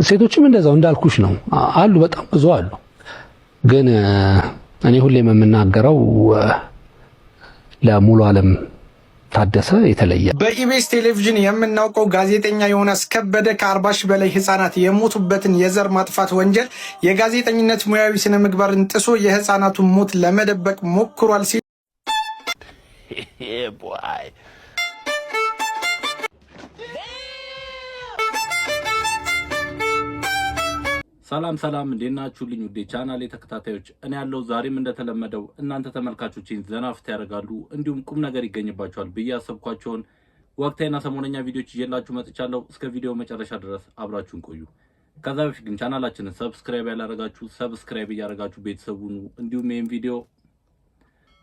ሴቶችም እንደዛው እንዳልኩሽ ነው አሉ፣ በጣም ብዙ አሉ። ግን እኔ ሁሌም የምናገረው ለሙሉ ዓለም ታደሰ የተለየ በኢቢኤስ ቴሌቪዥን የምናውቀው ጋዜጠኛ ዮናስ ከበደ ከ40 ሺህ በላይ ህፃናት የሞቱበትን የዘር ማጥፋት ወንጀል የጋዜጠኝነት ሙያዊ ስነ ምግባርን ጥሶ የህፃናቱን ሞት ለመደበቅ ሞክሯል ሲል ሰላም ሰላም እንዴት ናችሁልኝ ውዴ ቻናሌ ተከታታዮች፣ እኔ ያለው ዛሬም እንደተለመደው እናንተ ተመልካቾችን ዘናፍት ያደርጋሉ እንዲሁም ቁም ነገር ይገኝባቸዋል ብዬ አሰብኳቸውን ወቅታዊና ሰሞነኛ ቪዲዮዎች ይዤላችሁ መጥቻለሁ። እስከ ቪዲዮ መጨረሻ ድረስ አብራችሁን ቆዩ። ከዛ በፊት ግን ቻናላችንን ሰብስክራይብ ያላደረጋችሁ ሰብስክራይብ እያደረጋችሁ ቤተሰቡን እንዲሁም ይሄን ቪዲዮ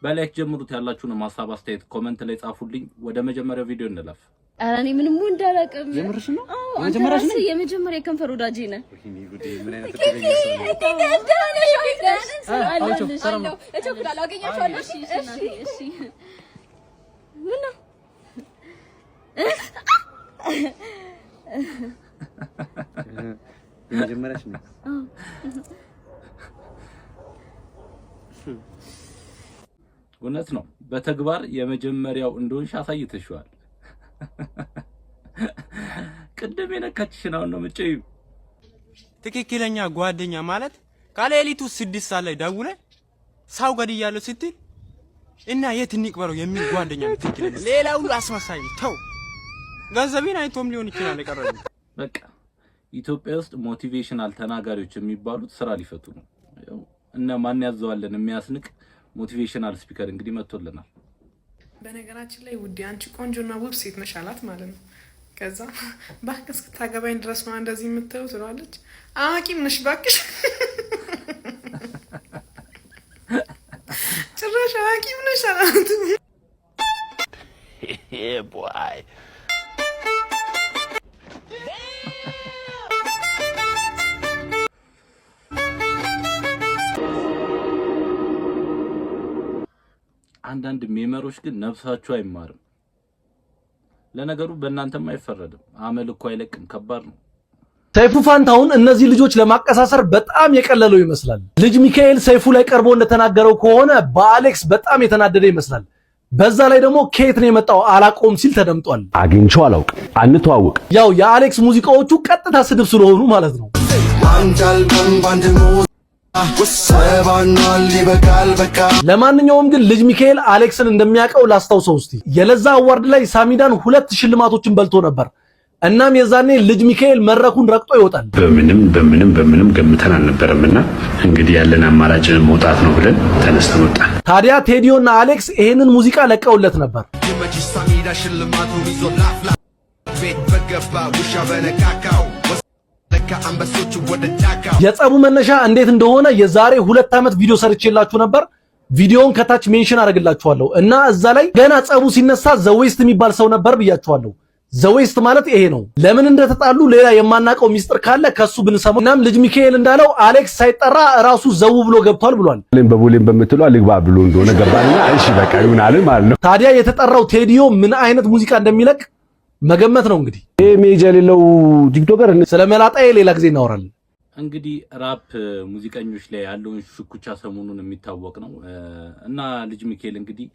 በላይክ ጀምሩት። ያላችሁን ሐሳብ አስተያየት ኮሜንት ላይ ጻፉልኝ። ወደ መጀመሪያው ቪዲዮ እንለፍ። አራኒ ምንም እንዳላቀም የምርሽ ነው? የመጀመሪያ ከንፈር ወዳጄ ነህ። እውነት ነው። በተግባር የመጀመሪያው እንደሆንሽ አሳይተሽዋል። ቅድም የነካችሽን አሁን ነው መጨዩ። ትክክለኛ ጓደኛ ማለት ካለሊቱ 6 ሰዓት ላይ ደውለ ሳው ገድያለሁ ስትል እና የት እንቅበረው የሚል ጓደኛ ነው ትክክለኛ። ሌላ ሁሉ አስመሳይ ነው። ተው ገንዘቤን አይቶም ሊሆን ይችላል የቀረኝ። በቃ ኢትዮጵያ ውስጥ ሞቲቬሽናል ተናጋሪዎች የሚባሉት ስራ ሊፈቱ ነው። ያው እና ማን ያዘዋለን የሚያስንቅ ሞቲቬሽናል ስፒከር እንግዲህ መጥቶልናል። በነገራችን ላይ ውዴ አንቺ ቆንጆና ውብ ሴት ነሽ አላት ማለት ነው። ከዛ ባክሽ እስክታገባኝ ድረስ ነው እንደዚህ የምትለው ትላለች። አዋቂም ነሽ ባክሽ፣ ጭራሽ አዋቂም ነሽ አላት። ቦይ አንዳንድ ሜመሮች ግን ነፍሳቸው አይማርም። ለነገሩ በእናንተም አይፈረድም። አመል እኮ አይለቅም። ከባድ ነው። ሰይፉ ፋንታሁን እነዚህ ልጆች ለማቀሳሰር በጣም የቀለለው ይመስላል። ልጅ ሚካኤል ሰይፉ ላይ ቀርቦ እንደተናገረው ከሆነ በአሌክስ በጣም የተናደደ ይመስላል። በዛ ላይ ደግሞ ከየት ነው የመጣው አላቆም ሲል ተደምጧል። አግኝቼው አላውቅም፣ አንተዋወቅ። ያው የአሌክስ ሙዚቃዎቹ ቀጥታ ስድብ ስለሆኑ ማለት ነው። ለማንኛውም ግን ልጅ ሚካኤል አሌክስን እንደሚያውቀው ላስታውሰው እስቲ። የለዛ አዋርድ ላይ ሳሚዳን 2 ሽልማቶችን በልቶ ነበር። እናም የዛኔ ልጅ ሚካኤል መድረኩን ረግጦ ይወጣል። በምንም ገምተን አልነበረምና እንግዲህ ያለን አማራጭ መውጣት ነው ብለን ተነስተን ወጣን። ታዲያ ቴዲዮና አሌክስ ይሄንን ሙዚቃ ለቀውለት ነበር። የጸቡ መነሻ እንዴት እንደሆነ የዛሬ 2 ዓመት ቪዲዮ ሰርቼላችሁ ነበር። ቪዲዮውን ከታች ሜንሽን አደርግላችኋለሁ እና እዛ ላይ ገና ጸቡ ሲነሳ ዘዌስት የሚባል ሰው ነበር ብያችኋለሁ። ዘዌስት ማለት ይሄ ነው። ለምን እንደተጣሉ ሌላ የማናውቀው ሚስጥር ካለ ከሱ ብንሰማው። እናም ልጅ ሚካኤል እንዳለው አሌክስ ሳይጠራ ራሱ ዘው ብሎ ገብቷል ብሏል። በቦሌም በምትሉ አልግባ ብሎ እንደሆነ ገባልና እሺ በቃ ይሁን አለ ማለት ነው። ታዲያ የተጠራው ቴዲዮ ምን አይነት ሙዚቃ እንደሚለቅ መገመት ነው እንግዲህ። ይሄ ሜጀ የሌለው ቲክቶከር ስለ መላጣዬ ሌላ ጊዜ እናወራለን። እንግዲህ ራፕ ሙዚቀኞች ላይ ያለውን ሽኩቻ ሰሞኑን የሚታወቅ ነው እና ልጅ ሚካኤል እንግዲህ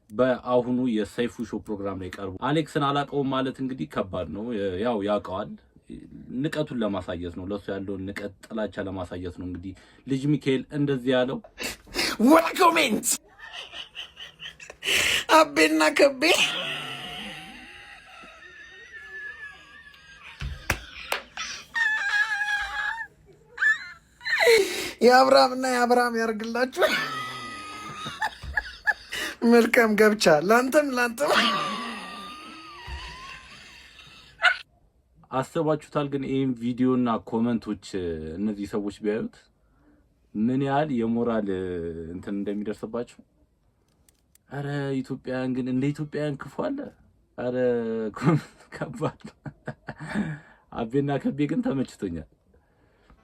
በአሁኑ የሰይፉ ሾው ፕሮግራም ላይ ቀርቦ አሌክስን አላቀውም ማለት እንግዲህ ከባድ ነው። ያው ያውቀዋል፣ ንቀቱን ለማሳየት ነው፣ ለሱ ያለውን ንቀት ጥላቻ ለማሳየት ነው እንግዲህ ልጅ ሚካኤል እንደዚህ ያለው። ወላ ኮሜንት አቤና ከቤ የአብርሃምና የአብርሃም ያርግላችሁ። መልካም ገብቻ ላንተም። አስባችሁታል ግን ይሄን ቪዲዮና ኮሜንቶች እነዚህ ሰዎች ቢያዩት ምን ያህል የሞራል እንትን እንደሚደርስባቸው። አረ ኢትዮጵያን ግን እንደ ኢትዮጵያን ክፉ አለ። አረ ከባድ። አቤና ከቤ ግን ተመችቶኛል።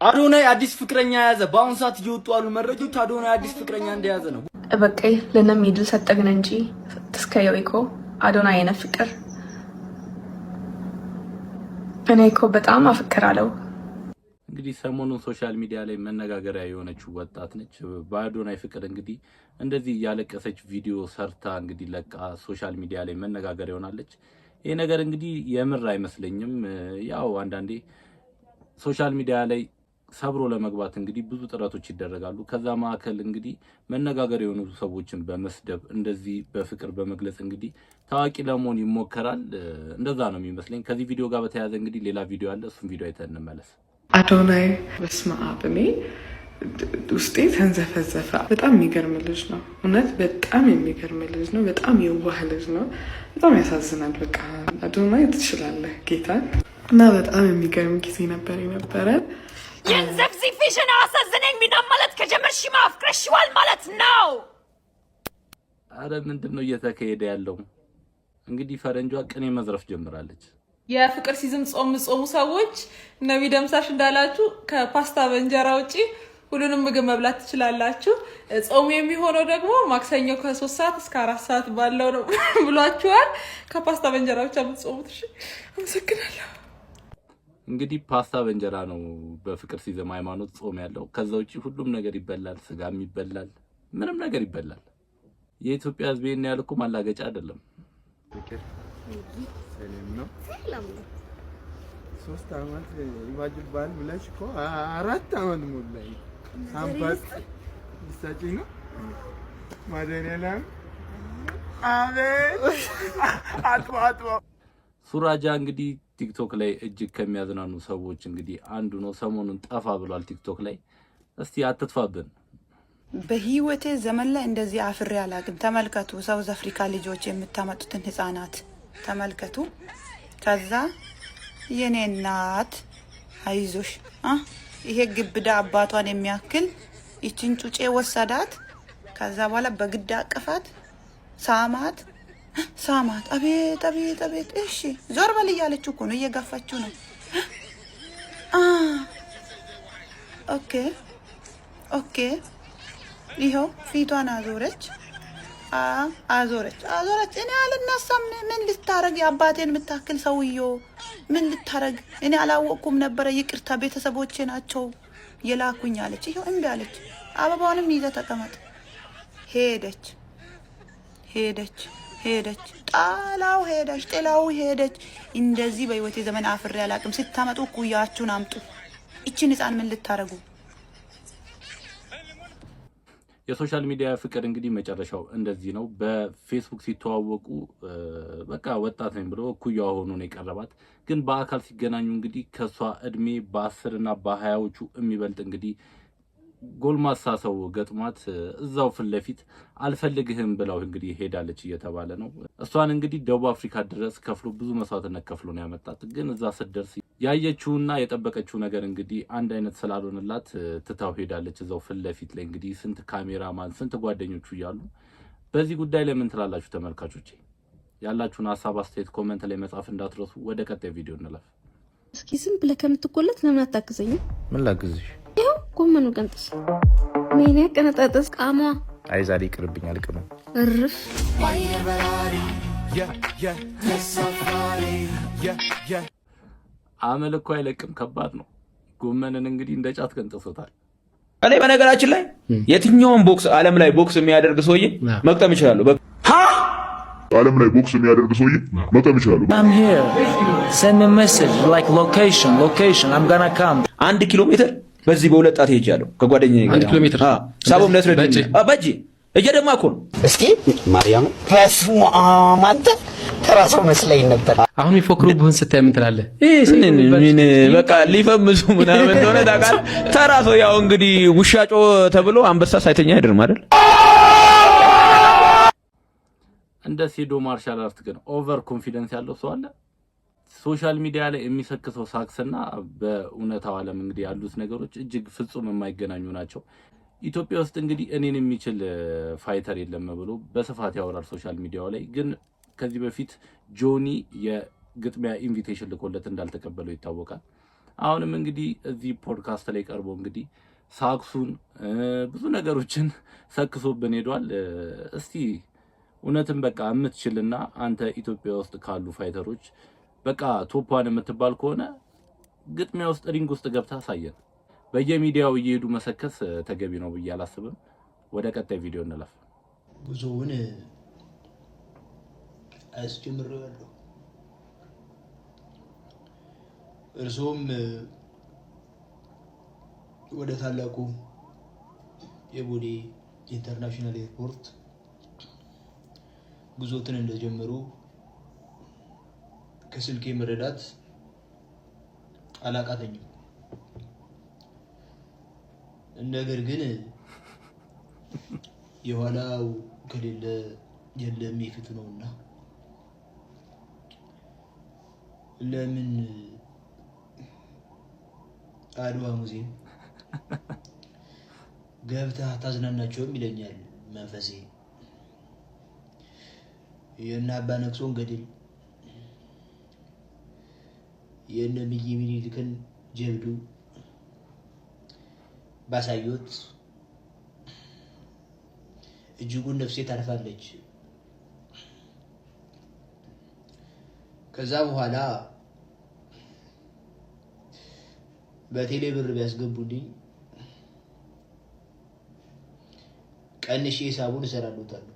አዶናይ አዲስ ፍቅረኛ ያዘ። በአሁን ሰዓት እየወጡ ያሉ መረጃዎች አዶናይ አዲስ ፍቅረኛ እንደያዘ ነው። በቃ ለነም ይድል ሰጠግነ እንጂ ተስከየው እኮ አዶናይ የነ ፍቅር እኔ እኮ በጣም አፍቅራለሁ። እንግዲህ ሰሞኑን ሶሻል ሚዲያ ላይ መነጋገሪያ የሆነችው ወጣት ነች። በአዶናይ ፍቅር እንግዲህ እንደዚህ ያለቀሰች ቪዲዮ ሰርታ እንግዲህ ለቃ ሶሻል ሚዲያ ላይ መነጋገሪያ ሆናለች። ይሄ ነገር እንግዲህ የምር አይመስለኝም። ያው አንዳንዴ ሶሻል ሚዲያ ላይ ሰብሮ ለመግባት እንግዲህ ብዙ ጥረቶች ይደረጋሉ። ከዛ ማዕከል እንግዲህ መነጋገሪያ የሆኑ ሰዎችን በመስደብ እንደዚህ በፍቅር በመግለጽ እንግዲህ ታዋቂ ለመሆን ይሞከራል። እንደዛ ነው የሚመስለኝ። ከዚህ ቪዲዮ ጋር በተያያዘ እንግዲህ ሌላ ቪዲዮ አለ። እሱን ቪዲዮ አይተን እንመለስ። አዶናይ በስመ አብ እኔ ውስጤ ተንዘፈዘፈ። በጣም የሚገርም ልጅ ነው። እውነት በጣም የሚገርም ልጅ ነው። በጣም የዋህ ልጅ ነው። በጣም ያሳዝናል። በቃ አዶናይ ትችላለህ ጌታን እና በጣም የሚገርም ጊዜ ነበር የነበረ። የንዘፍዚፊሽን አሳዝነኝ ሚናም ማለት ከጀመርሽ ማፍቅረሽዋል ማለት ነው። አረ ምንድነው እየተካሄደ ያለው? እንግዲህ ፈረንጇ ቅኔ መዝረፍ ጀምራለች። የፍቅር ሲዝም ጾሙ ሰዎች ነቢ ደምሳሽ እንዳላችሁ ከፓስታ በእንጀራ ውጪ ሁሉንም ምግብ መብላት ትችላላችሁ። ጾሙ የሚሆነው ደግሞ ማክሰኞ ከ3 ሰዓት እስከ 4 ሰዓት ባለው ነው ብሏችኋል። ከፓስታ በእንጀራ ብቻ የምትጾሙት። እሺ አመሰግናለሁ። እንግዲህ ፓስታ በእንጀራ ነው በፍቅር ሲዝም ሃይማኖት ጾም ያለው። ከዛ ውጪ ሁሉም ነገር ይበላል፣ ስጋም ይበላል፣ ምንም ነገር ይበላል። የኢትዮጵያ ሕዝብ ይሄን ያህል እኮ ማላገጫ አይደለም። ሰላም ነው። 3 አመት ይዋጅባል ብለሽ እኮ 4 አመት ሞላኝ። ሳምባስ ልትሰጪኝ ነው ማደሪያላም? አቤት አጥዋ ሱራጃ እንግዲህ ቲክቶክ ላይ እጅግ ከሚያዝናኑ ሰዎች እንግዲህ አንዱ ነው። ሰሞኑን ጠፋ ብሏል ቲክቶክ ላይ። እስቲ አትጥፋብን። በህይወቴ ዘመን ላይ እንደዚህ አፍሬ አላውቅም። ተመልከቱ፣ ሳውዝ አፍሪካ ልጆች የምታመጡትን ህፃናት ተመልከቱ። ከዛ የኔ እናት አይዞሽ ይሄ ግብዳ አባቷን የሚያክል ይችን ጩጬ ወሰዳት። ከዛ በኋላ በግድ አቅፋት ሳማት። አቤት አቤት አቤት። እሺ ዞር በል እያለችው እኮ ነው፣ እየጋፋችው ነው። ኦኬ ይኸው ፊቷን አዞረች። እኔ አልነሳም። ምን ልታረግ? የአባቴን የምታክል ሰውዬው ምን ልታረግ? እኔ አላወቅኩም ነበረ። ይቅርታ ቤተሰቦቼ ናቸው የላኩኝ አለች። ይኸው እምቢ አለች። አበባውንም ይዘ ተቀመጥ። ሄደች ጥላው ሄደች። እንደዚህ በህይወቴ ዘመን አፍሬ አላቅም። ስታመጡ ኩያችሁን አምጡ። እችን ህፃን ምን ልታረጉ? የሶሻል ሚዲያ ፍቅር እንግዲህ መጨረሻው እንደዚህ ነው። በፌስቡክ ሲተዋወቁ በቃ ወጣት ነኝ ብሎ እኩያዋ ሆኖ ነው የቀረባት። ግን በአካል ሲገናኙ እንግዲህ ከሷ እድሜ በ10 እና በ20ዎቹ የሚበልጥ እንግዲህ ጎልማሳ ሰው ገጥሟት እዛው ፊት ለፊት አልፈልግህም ብለው እንግዲህ ሄዳለች እየተባለ ነው። እሷን እንግዲህ ደቡብ አፍሪካ ድረስ ከፍሎ ብዙ መስዋዕትነት ከፍሎ ነው ያመጣት። ግን እዛ ስትደርስ ያየችውና የጠበቀችው ነገር እንግዲህ አንድ አይነት ስላልሆነላት ትታው ሄዳለች። እዛው ፊት ለፊት ላይ እንግዲህ ስንት ካሜራማን ስንት ጓደኞቹ እያሉ። በዚህ ጉዳይ ላይ ምን ትላላችሁ ተመልካቾቼ? ያላችሁን ሀሳብ አስተያየት ኮሜንት ላይ መጻፍ እንዳትረሱ። ወደ ቀጣይ ቪዲዮ እንለፍ። እስኪ ዝም ብለህ ከምትቆለት ለምን አታግዘኝም? ምን ላግዝሽ? ይኸው ጎመኑ ቀንጥስ። ምን ያቀነጣጠስ ቃማ? አይ ዛሬ ይቅርብኝ፣ አልቅም። እርፍ አመል እኮ አይለቅም። ከባድ ነው። ጎመንን እንግዲህ እንደ ጫት ቀንጥሶታል። እኔ በነገራችን ላይ የትኛውን ቦክስ ዓለም ላይ ቦክስ የሚያደርግ ሰውዬ መቅጠም ይችላል። ዓለም ላይ ቦክስ የሚያደርግ ሰውዬ መቅጠም ይችላል። I'm here. Send me a message like location. I'm gonna come. 1 ኪሎ ሜትር በዚህ በሁለት ጣት ሄጃለሁ ከጓደኛዬ ጋር 1 ኪሎ ሜትር ሳቦም ለስረድ በእጄ እየደማ እኮ ነው። እስኪ ማርያም ተስሙ አንተ ተራሶ መስለኝ ነበር። አሁን የሚፎክሩብህን ስታይ ምን ትላለህ? ምን በቃ ሊፈምሱ ምናምን እንደሆነ ታውቃለህ። ተራሶ ያው እንግዲህ ውሻ ጮ ተብሎ አንበሳ ሳይተኛ አይደርም አይደል? እንደ ሴዶ ማርሻል አርት ግን ኦቨር ኮንፊደንስ ያለው ሰው አለ። ሶሻል ሚዲያ ላይ የሚሰክሰው ሳክስና በእውነታው ዓለም እንግዲህ ያሉት ነገሮች እጅግ ፍጹም የማይገናኙ ናቸው። ኢትዮጵያ ውስጥ እንግዲህ እኔን የሚችል ፋይተር የለም ብሎ በስፋት ያወራል ሶሻል ሚዲያው ላይ። ግን ከዚህ በፊት ጆኒ የግጥሚያ ኢንቪቴሽን ልኮለት እንዳልተቀበለው ይታወቃል። አሁንም እንግዲህ እዚህ ፖድካስት ላይ ቀርቦ እንግዲህ ሳክሱን ብዙ ነገሮችን ሰክሶብን ሄዷል። እስቲ እውነትም በቃ የምትችልና አንተ ኢትዮጵያ ውስጥ ካሉ ፋይተሮች በቃ ቶፕ ዋን የምትባል ከሆነ ግጥሚያ ውስጥ ሪንግ ውስጥ ገብታ አሳየን። በየሚዲያው እየሄዱ መሰከስ ተገቢ ነው ብዬ አላስብም። ወደ ቀጣይ ቪዲዮ እንለፍ። ጉዞውን አስጀምሬዋለሁ። እርሶም ወደ ታላቁ የቦሌ ኢንተርናሽናል ኤርፖርት ጉዞትን እንደጀመሩ ከስልኬ መረዳት አላቃተኝም። ነገር ግን የኋላው ከሌለ የለም የፊቱ ነውና ለምን አድዋ ሙዚየም ገብተህ ታዝናናቸውም ይለኛል መንፈሴ። የእነ አባ ነቅሶን ገድል፣ የእነ እምዬ ምኒልክን ጀብዱ ባሳዩት እጅጉን ነፍሴ ታርፋለች። ከዛ በኋላ በቴሌ ብር ቢያስገቡልኝ ቀንሼ ሂሳቡን እሰራለታለሁ።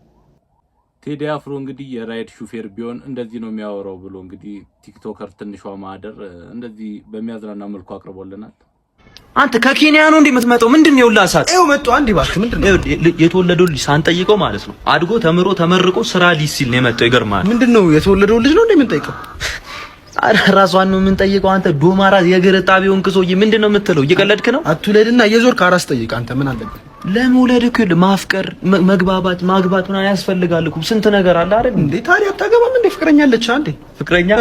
ቴዲ አፍሮ እንግዲህ የራይድ ሹፌር ቢሆን እንደዚህ ነው የሚያወራው ብሎ እንግዲህ ቲክቶከር ትንሿ ማህደር እንደዚህ በሚያዝናና መልኩ አቅርቦልናል። አንተ ከኬንያ ነው እንዴ የምትመጣው? ምንድነው የውላሳት? ይኸው መጣው አንዴ ባክህ። ምንድነው የተወለደው ልጅ ሳንጠይቀው ማለት ነው አድጎ ተምሮ ተመርቆ ስራ ሊስ ሲል ነው የመጣው። ይገርማል። ምንድነው የተወለደው ልጅ ነው እንዴ የምንጠይቀው? አረ ራሷን ነው የምንጠይቀው። አንተ ዶማራ የግር ጣቢውን ክሶይ ምንድነው የምትለው? እየቀለድክ ነው? አትውለድና የዞርክ አራስ ጠይቅ። አንተ ምን አለበት? ለመውለድ እኮ ማፍቀር፣ መግባባት፣ ማግባት ምን ያስፈልጋል እኮ ስንት ነገር አለ አይደል እንዴ? ታዲያ አታገባም እንዴ? ፍቅረኛ አለች አንዴ? ፍቅረኛ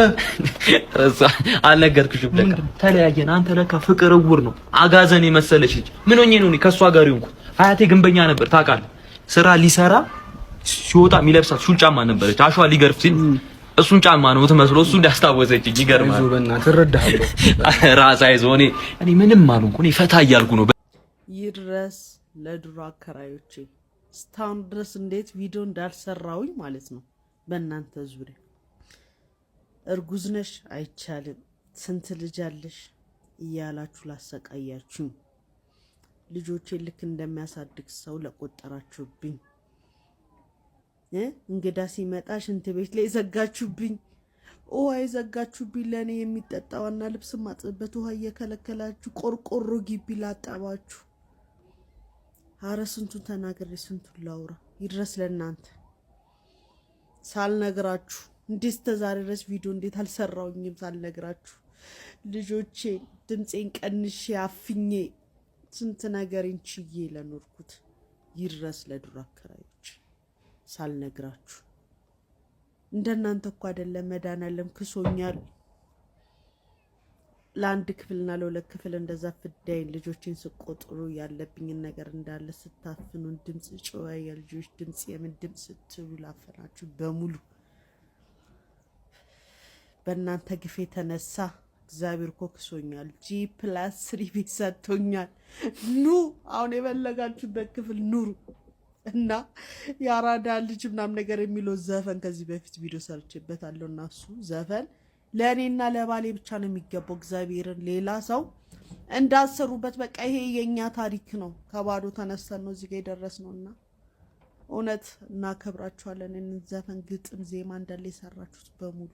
አልነገርኩሽም። ለካ ተለያየን። አንተ ለካ ፍቅር እውር ነው። አጋዘን የመሰለች ልጅ ምን ሆኜ ነው ከሷ ጋር ይሁንኩ? አያቴ ግንበኛ ነበር ታውቃለህ። ስራ ሊሰራ ሲወጣ የሚለብሳት ሹል ጫማ ነበረች። አሸዋ ሊገርፍ ሲል እሱን ጫማ ነው የምትመስለው። እሱ እንዳስታወሰችኝ ይገርማል። አይዞህ በእናትህ እረዳሃለሁ። ራስ አይዞህ። እኔ ምንም አልሆንኩ። እኔ ፈታ እያልኩ ነው። ይድረስ ለድሮ አከራዮቼ እስካሁን ድረስ እንዴት ቪዲዮ እንዳልሰራውኝ ማለት ነው። በእናንተ ዙሪያ እርጉዝ ነሽ አይቻልም፣ ስንት ልጅ አለሽ እያላችሁ ላሰቃያችሁ ልጆቼ ልክ እንደሚያሳድግ ሰው ለቆጠራችሁብኝ፣ እንግዳ ሲመጣ ሽንት ቤት ላይ ዘጋችሁብኝ፣ ውሃ የዘጋችሁብኝ፣ ለእኔ የሚጠጣውና ልብስ ማጥበት ውሃ እየከለከላችሁ ቆርቆሮ ግቢ ላጠባችሁ። አረ ስንቱን ተናግሬ ስንቱን ላውራ። ይድረስ ለእናንተ ሳልነግራችሁ እንዴት ተዛሬ ድረስ ቪዲዮ እንዴት አልሰራውኝም ሳልነግራችሁ። ልጆቼ ድምፄን ቀንሼ አፍኜ ስንት ነገርን ችዬ ለኖርኩት ይድረስ ለድሮ አከራዮች ሳልነግራችሁ። እንደናንተ እኮ አይደለም መድኃኒዓለም ክሶኛል። ለአንድ ክፍልና ለሁለት ክፍል እንደዛ ፍዳይን ልጆችን ስቆጥሩ ያለብኝን ነገር እንዳለ ስታፍኑን ድምጽ ጮኸ። የልጆች ድምጽ የምን ድምጽ ስትሉ ላፈናችሁ በሙሉ በእናንተ ግፍ የተነሳ እግዚአብሔር እኮ ክሶኛል። G+3 ቤት ሰጥቶኛል። ኑ አሁን የፈለጋችሁበት ክፍል ኑሩ እና ያራዳ ልጅ ምናምን ነገር የሚለው ዘፈን ከዚህ በፊት ቪዲዮ ሰርቼበታለሁ እና እሱ ዘፈን ለእኔና ለባሌ ብቻ ነው የሚገባው። እግዚአብሔርን ሌላ ሰው እንዳሰሩበት። በቃ ይሄ የኛ ታሪክ ነው። ከባዶ ተነስተን ነው እዚህ ጋር የደረስነውና እውነት እናከብራችኋለን። እንዘፈን ግጥም ዜማ እንዳለ የሰራችሁት በሙሉ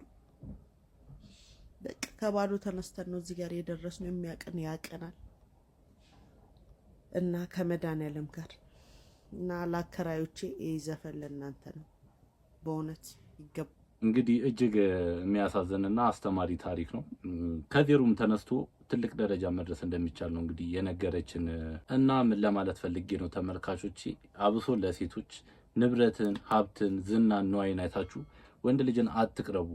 በቃ ከባዶ ተነስተን ነው እዚህ ጋር የደረስነው። የሚያቀን ያቀናል እና ከመድኃኒዓለም ጋር እና ላከራዮቼ ይሄ ዘፈን ለእናንተ ነው። በእውነት ይገባል። እንግዲህ እጅግ የሚያሳዝንና አስተማሪ ታሪክ ነው። ከዜሩም ተነስቶ ትልቅ ደረጃ መድረስ እንደሚቻል ነው እንግዲህ የነገረችን እና ምን ለማለት ፈልጌ ነው ተመልካቾቼ፣ አብሶ ለሴቶች ንብረትን፣ ሀብትን፣ ዝናን፣ ንዋይን አይታችሁ ወንድ ልጅን አትቅረቡ።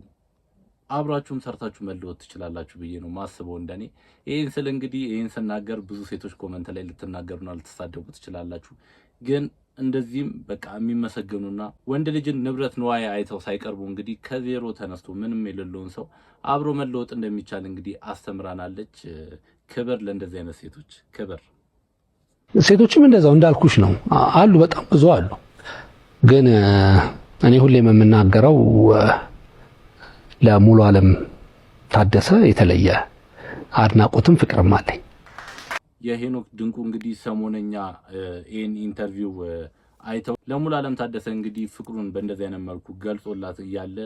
አብራችሁም ሰርታችሁ መለወጥ ትችላላችሁ ብዬ ነው ማስበው እንደኔ። ይሄን ስል እንግዲህ ይሄን ስናገር ብዙ ሴቶች ኮመንት ላይ ልትናገሩና ልትሳደቡ ትችላላችሁ። ግን እንደዚህም በቃ የሚመሰገኑና ወንድ ልጅን ንብረት ንዋይ አይተው ሳይቀርቡ እንግዲህ ከዜሮ ተነስቶ ምንም የሌለውን ሰው አብሮ መለወጥ እንደሚቻል እንግዲህ አስተምራናለች። ክብር ለእንደዚህ አይነት ሴቶች ክብር። ሴቶችም እንደዛው እንዳልኩሽ ነው አሉ፣ በጣም ብዙ አሉ። ግን እኔ ሁሌም የምናገረው ለሙሉ ዓለም ታደሰ የተለየ አድናቆትም ፍቅርም አለኝ። የሄኖክ ድንቁ እንግዲህ ሰሞነኛ ይህን ኢንተርቪው አይተው ለሙሉዓለም ታደሰ እንግዲህ ፍቅሩን በእንደዚህ አይነት መልኩ ገልጾላት እያለ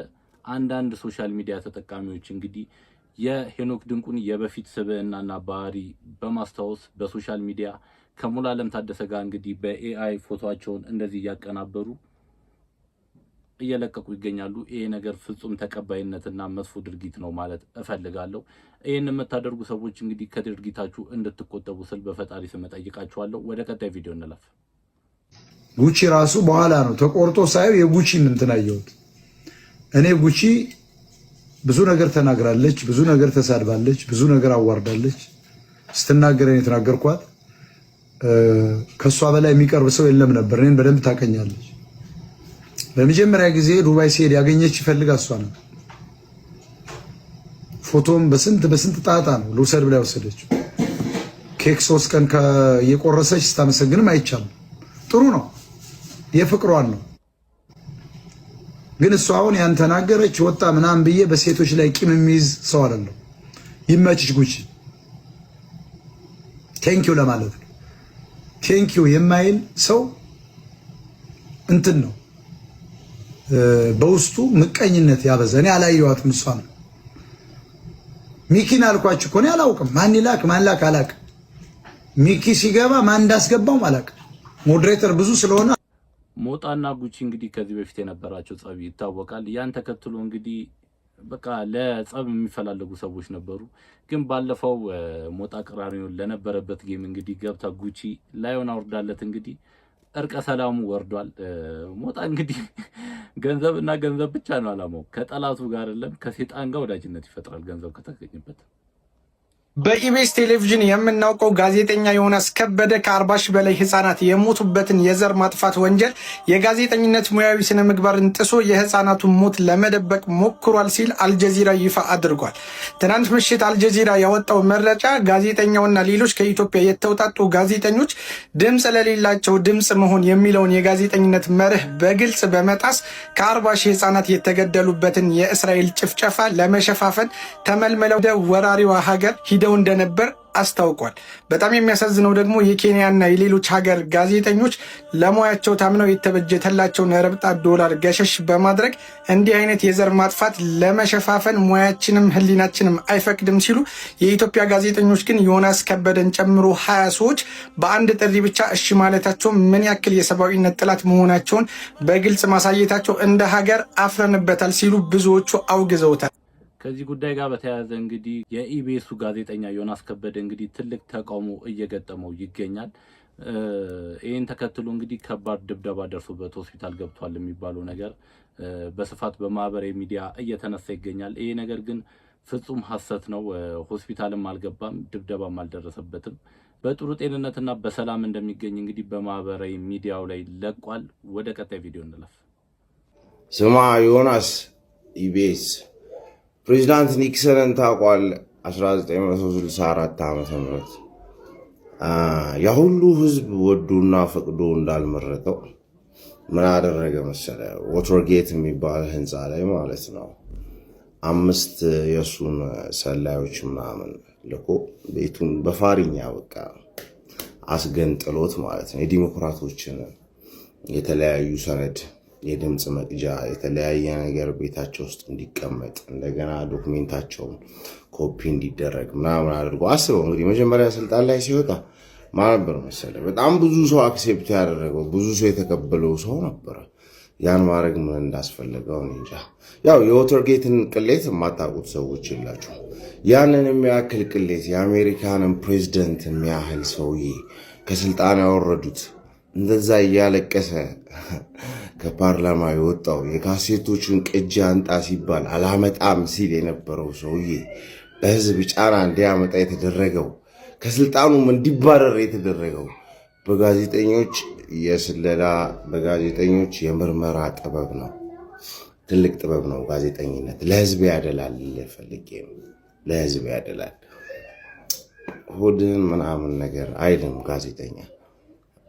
አንዳንድ ሶሻል ሚዲያ ተጠቃሚዎች እንግዲህ የሄኖክ ድንቁን የበፊት ስብዕናና ባህሪ በማስታወስ በሶሻል ሚዲያ ከሙሉዓለም ታደሰ ጋር እንግዲህ በኤአይ ፎቶአቸውን እንደዚህ እያቀናበሩ እየለቀቁ ይገኛሉ። ይሄ ነገር ፍጹም ተቀባይነትና መጥፎ ድርጊት ነው ማለት እፈልጋለሁ። ይሄን የምታደርጉ ሰዎች እንግዲህ ከድርጊታችሁ እንድትቆጠቡ ስል በፈጣሪ ስም ጠይቃችኋለሁ። ወደ ቀጣይ ቪዲዮ እንለፍ። ጉቺ ራሱ በኋላ ነው ተቆርጦ ሳይው የጉቺ እንትን አየሁት። እኔ ጉቺ ብዙ ነገር ተናግራለች፣ ብዙ ነገር ተሳድባለች፣ ብዙ ነገር አዋርዳለች። ስትናገር እኔ የተናገርኳት ከሷ በላይ የሚቀርብ ሰው የለም ነበር። እኔን በደንብ ታቀኛለች። በመጀመሪያ ጊዜ ዱባይ ሲሄድ ያገኘች ይፈልጋ እሷ ነው። ፎቶም በስንት ጣጣ ነው ልውሰድ ብላ ወሰደችው። ኬክ 3 ቀን የቆረሰች ስታመሰግንም አይቻልም። ጥሩ ነው፣ የፍቅሯን ነው። ግን እሷ አሁን ያን ተናገረች ወጣ ምናምን ብዬ በሴቶች ላይ ቂም የሚይዝ ሰው አይደለም። ይመችሽ ጉቺ፣ ቴንኪው ለማለት ነው። ቴንኪው የማይል ሰው እንትን ነው በውስጡ ምቀኝነት ያበዛ። እኔ አላየኋትም። እሷ ነው ሚኪን አልኳችሁ እኮ እኔ አላውቅም። ማን ይላክ ማን ላክ አላውቅም። ሚኪ ሲገባ ማን እንዳስገባው አላውቅም። ሞዴሬተር ብዙ ስለሆነ ሞጣና ጉቺ እንግዲህ ከዚህ በፊት የነበራቸው ጸብ ይታወቃል። ያን ተከትሎ እንግዲህ በቃ ለጸብ የሚፈላለጉ ሰዎች ነበሩ። ግን ባለፈው ሞጣ ቅራኔውን ለነበረበት ጌም እንግዲህ ገብታ ጉቺ ላይሆን አውርዳለት እንግዲህ እርቀ ሰላሙ ወርዷል። ሞጣ እንግዲህ ገንዘብና ገንዘብ ብቻ ነው አላማው። ከጠላቱ ጋር አይደለም ከሴጣን ጋር ወዳጅነት ይፈጥራል ገንዘብ ከተገኘበት። በኢቢኤስ ቴሌቪዥን የምናውቀው ጋዜጠኛ ዮናስ ከበደ ከ40 ሺህ በላይ ህፃናት የሞቱበትን የዘር ማጥፋት ወንጀል የጋዜጠኝነት ሙያዊ ስነ ምግባርን ጥሶ የህፃናቱን ሞት ለመደበቅ ሞክሯል ሲል አልጀዚራ ይፋ አድርጓል። ትናንት ምሽት አልጀዚራ ያወጣው መረጃ ጋዜጠኛውና ሌሎች ከኢትዮጵያ የተውጣጡ ጋዜጠኞች ድምፅ ለሌላቸው ድምፅ መሆን የሚለውን የጋዜጠኝነት መርህ በግልጽ በመጣስ ከ40 ሺህ ህፃናት የተገደሉበትን የእስራኤል ጭፍጨፋ ለመሸፋፈን ተመልምለው ወደ ወራሪዋ ሀገር ሂደው እንደነበር አስታውቋል። በጣም የሚያሳዝነው ደግሞ የኬንያና የሌሎች ሀገር ጋዜጠኞች ለሙያቸው ታምነው የተበጀተላቸውን ረብጣ ዶላር ገሸሽ በማድረግ እንዲህ አይነት የዘር ማጥፋት ለመሸፋፈን ሙያችንም ህሊናችንም አይፈቅድም ሲሉ፣ የኢትዮጵያ ጋዜጠኞች ግን ዮናስ ከበደን ጨምሮ 20 ሰዎች በአንድ ጥሪ ብቻ እሺ ማለታቸው ምን ያክል የሰብአዊነት ጥላት መሆናቸውን በግልጽ ማሳየታቸው እንደ ሀገር አፍረንበታል ሲሉ ብዙዎቹ አውግዘውታል። ከዚህ ጉዳይ ጋር በተያያዘ እንግዲህ የኢቢኤሱ ጋዜጠኛ ዮናስ ከበደ እንግዲህ ትልቅ ተቃውሞ እየገጠመው ይገኛል። ይህን ተከትሎ እንግዲህ ከባድ ድብደባ ደርሶበት ሆስፒታል ገብቷል የሚባለው ነገር በስፋት በማህበራዊ ሚዲያ እየተነሳ ይገኛል። ይሄ ነገር ግን ፍጹም ሐሰት ነው። ሆስፒታልም አልገባም፣ ድብደባም አልደረሰበትም። በጥሩ ጤንነትና በሰላም እንደሚገኝ እንግዲህ በማህበራዊ ሚዲያው ላይ ለቋል። ወደ ቀጣይ ቪዲዮ እንለፍ። ስማ ዮናስ፣ ኢቢኤስ ፕሬዚዳንት ኒክሰንን ታውቋል? 1964 ዓ.ም ያ ሁሉ ህዝብ ወዶና ፈቅዶ እንዳልመረጠው ምን አደረገ መሰለ? ወተርጌት የሚባል ህንፃ ላይ ማለት ነው 5 የሱን ሰላዮች ምናምን ልኮ ቤቱን በፋሪኛ በቃ አስገንጥሎት ማለት ነው። የዲሞክራቶችን የተለያዩ ሰነድ፣ የድምፅ መቅጃ፣ የተለያየ ነገር ቤታቸው ውስጥ እንዲቀመጥ እንደገና ዶክሜንታቸውን ኮፒ እንዲደረግ ምናምን አድርጎ አስበው። እንግዲህ መጀመሪያ ስልጣን ላይ ሲወጣ ማን ነበር መሰለህ? በጣም ብዙ ሰው አክሴፕት ያደረገው ብዙ ሰው የተቀበለው ሰው ነበረ። ያን ማድረግ ምን እንዳስፈለገው እንጃ። ያው የወተርጌትን ቅሌት የማታውቁት ሰዎች የላችሁ። ያንን የሚያክል ቅሌት የአሜሪካንን ፕሬዚደንት የሚያህል ሰውዬ ከስልጣን ያወረዱት እንደዛ እያለቀሰ ከፓርላማ የወጣው የካሴቶችን ቅጂ አንጣ ሲባል አላመጣም ሲል የነበረው ሰውዬ በህዝብ ጫና እንዲያመጣ የተደረገው ከስልጣኑም እንዲባረር የተደረገው በጋዜጠኞች የስለላ በጋዜጠኞች የምርመራ ጥበብ ነው። ትልቅ ጥበብ ነው ጋዜጠኝነት። ለህዝብ ያደላል። ፈልጌ ነው ለህዝብ ያደላል። ሆድን ምናምን ነገር አይልም ጋዜጠኛ።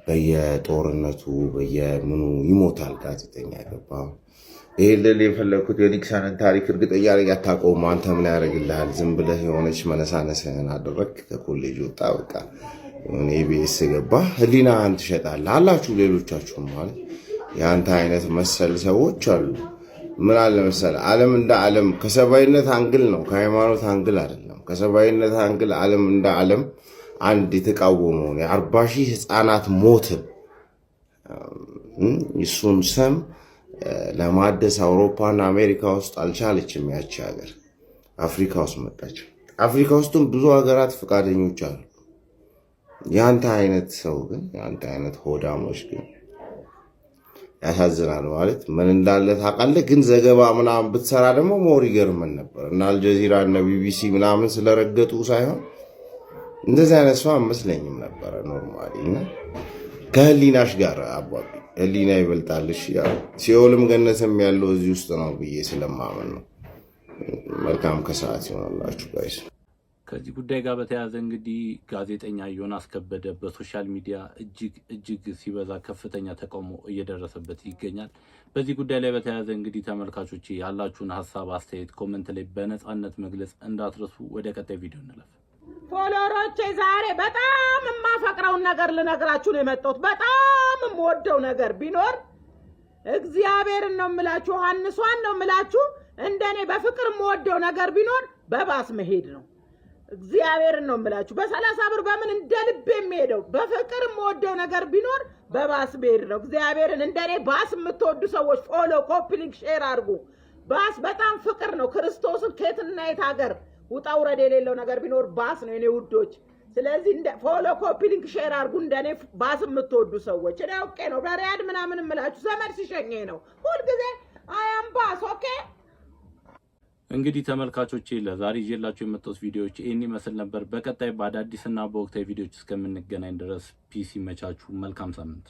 በየጦርነቱ በየምኑ ይሞታል ጋዜጠኛ። ገባ ይሄን ልል የፈለኩት የኒክሰንን ታሪክ እርግጠኛ ነኝ አታውቀውም። አንተ ምን ያደርግልሃል? ዝም ብለህ የሆነች መነሳነስህን አደረግክ፣ ከኮሌጅ ወጣ፣ በቃ የሆነ ኢቢኤስ ገባ፣ ህሊናህን ትሸጣለህ አላችሁ ሌሎቻችሁም። ማለት የአንተ አይነት መሰል ሰዎች አሉ። ምን አለ መሰለህ፣ ዓለም እንደ ዓለም ከሰብአዊነት አንግል ነው፣ ከሃይማኖት አንግል አይደለም። ከሰብአዊነት አንግል ዓለም እንደ ዓለም አንድ የተቃወመውን የ40 ሺህ ህፃናት ሞትን እሱን ስም ለማደስ አውሮፓና አሜሪካ ውስጥ አልቻለችም። ያቺ ሀገር አፍሪካ ውስጥ መጣች። አፍሪካ ውስጥም ብዙ ሀገራት ፈቃደኞች አሉ። ያንተ አይነት ሰው ግን ያንተ አይነት ሆዳሞች ግን ያሳዝናል። ማለት ምን እንዳለ ታውቃለህ። ግን ዘገባ ምናምን ብትሰራ ደግሞ ሞር ይገርመን ነበር። እና አልጀዚራ እና ቢቢሲ ምናምን ስለረገጡ ሳይሆን እንደዚህ አይነት ሰው አመስለኝም ነበረ ኖርማሊ። እና ከህሊናሽ ጋር አባቢ ህሊና ይበልጣልሽ። ያው ሲኦልም ገነትም ያለው እዚህ ውስጥ ነው ብዬ ስለማመን ነው። መልካም ከሰዓት ይሆናላችሁ ጋይስ። ከዚህ ጉዳይ ጋር በተያያዘ እንግዲህ ጋዜጠኛ ዮናስ ከበደ በሶሻል ሚዲያ እጅግ ሲበዛ ከፍተኛ ተቃውሞ እየደረሰበት ይገኛል። በዚህ ጉዳይ ላይ በተያያዘ እንግዲህ ተመልካቾች ያላችሁን ሀሳብ አስተያየት ኮመንት ላይ በነፃነት መግለጽ እንዳትረሱ። ወደ ቀጣይ ቪዲዮ እንለፍ። ፎሎሮቼ ዛሬ በጣም የማፈቅረውን ነገር ልነግራችሁ ነው የመጣሁት። በጣም የምወደው ነገር ቢኖር እግዚአብሔርን ነው የምላችሁ፣ ዮሐንሷን ነው የምላችሁ። እንደኔ በፍቅር የምወደው ነገር ቢኖር በባስ መሄድ ነው። እግዚአብሔርን ነው የምላችሁ። በ30 ብር በምን እንደ ልብ የሚሄደው በፍቅር የምወደው ነገር ቢኖር በባስ መሄድ ነው። እግዚአብሔርን እንደኔ ባስ የምትወዱ ሰዎች ፎሎ፣ ኮፒ ሊንክ፣ ሼር አድርጉ። ባስ በጣም ፍቅር ነው። ክርስቶስን ከየትና የት ሀገር ውጣ ውረድ የሌለው ነገር ቢኖር ባስ ነው የኔ ውዶች። ስለዚህ ፎሎ፣ ኮፒ ሊንክ፣ ሼር አድርጉ እንደኔ ባስ የምትወዱ ሰዎች። እኔ አውቄ ነው በሪያድ ምናምን የምላችሁ ዘመድ ሲሸኘ ነው ሁልጊዜ አያም ባስ። ኦኬ እንግዲህ ተመልካቾቼ ለዛሬ ይዤላችሁ የመጣሁት ቪዲዮዎች ይህን ይመስል ነበር። በቀጣይ በአዳዲስና በወቅታዊ ቪዲዮዎች እስከምንገናኝ ድረስ ፒስ ይመቻችሁ። መልካም ሳምንት።